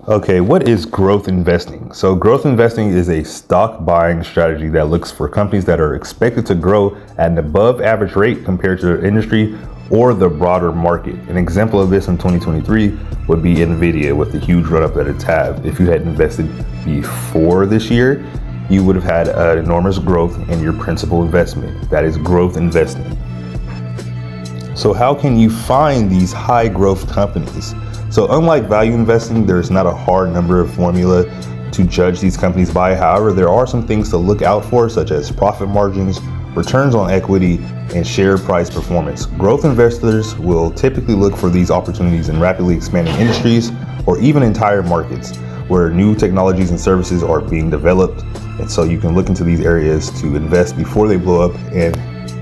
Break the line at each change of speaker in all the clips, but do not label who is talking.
Okay, what is growth investing? So growth investing is a stock buying strategy that looks for companies that are expected to grow at an above average rate compared to their industry or the broader market. An example of this in 2023 would be Nvidia with the huge run up that it's had. If you had invested before this year, you would have had an enormous growth in your principal investment. That is growth investing. So how can you find these high growth companies? So unlike value investing, there's not a hard number of formula to judge these companies by. However, there are some things to look out for, such as profit margins, returns on equity, and share price performance. Growth investors will typically look for these opportunities in rapidly expanding industries or even entire markets where new technologies and services are being developed. And so you can look into these areas to invest before they blow up and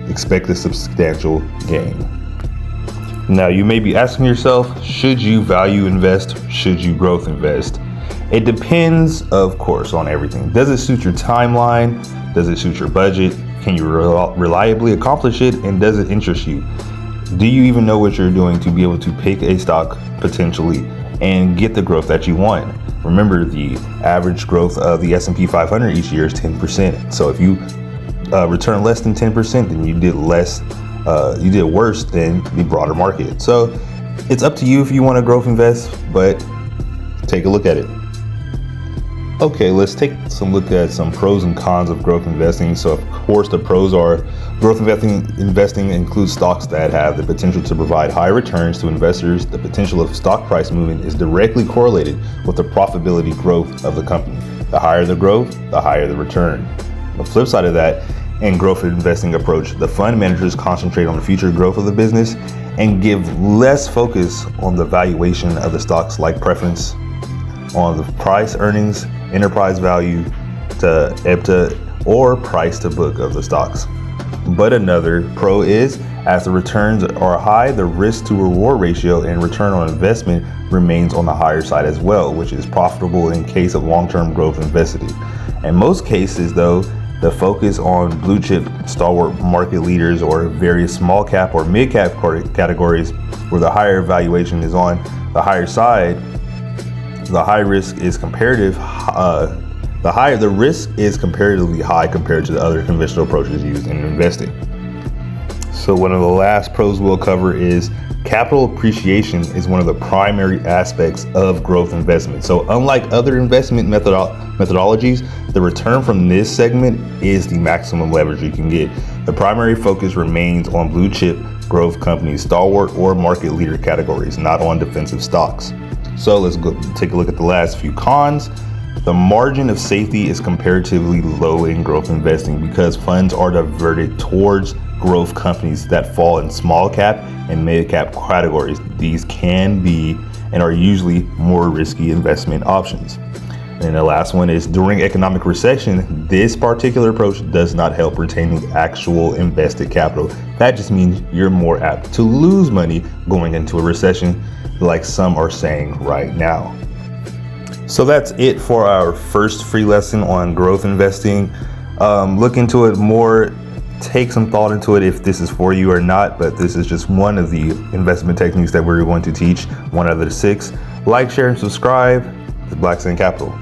expect a substantial gain. Now, you may be asking yourself, should you value invest? Should you growth invest? It depends, of course, on everything. Does it suit your timeline? Does it suit your budget? Can you reliably accomplish it? And does it interest you? Do you even know what you're doing to be able to pick a stock potentially and get the growth that you want? Remember, the average growth of the S&P 500 each year is 10%. So if you return less than 10%, then you did worse than the broader market. So it's up to you if you want to growth invest, but take a look at it. Okay, let's take some look at some pros and cons of growth investing. So of course the pros are growth investing includes stocks that have the potential to provide high returns to investors. The potential of stock price movement is directly correlated with the profitability growth of the company. The higher the growth, the higher the return. The flip side of that, in growth investing approach, the fund managers concentrate on the future growth of the business and give less focus on the valuation of the stocks, like preference on the price earnings, enterprise value to EBITDA, or price to book of the stocks. But another pro is, as the returns are high, the risk to reward ratio and return on investment remains on the higher side as well, which is profitable in case of long-term growth investing. In most cases though, the focus on blue chip stalwart market leaders or various small cap or mid cap categories where the higher valuation is on the higher side, the high risk is comparative. The risk is comparatively high compared to the other conventional approaches used in investing. So one of the last pros we'll cover is capital appreciation is one of the primary aspects of growth investment. So unlike other investment methodologies, the return from this segment is the maximum leverage you can get. The primary focus remains on blue chip growth companies, stalwart or market leader categories, not on defensive stocks. So let's go take a look at the last few cons. The margin of safety is comparatively low in growth investing because funds are diverted towards growth companies that fall in small cap and mid cap categories. These can be and are usually more risky investment options. And the last one is during economic recession, this particular approach does not help retaining actual invested capital. That just means you're more apt to lose money going into a recession, like some are saying right now. So that's it for our first free lesson on growth investing. Look into it more, take some thought into it if this is for you or not, but this is just one of the investment techniques that we're going to teach, one out of the 6. Like, share, and subscribe to Black Sand Capital.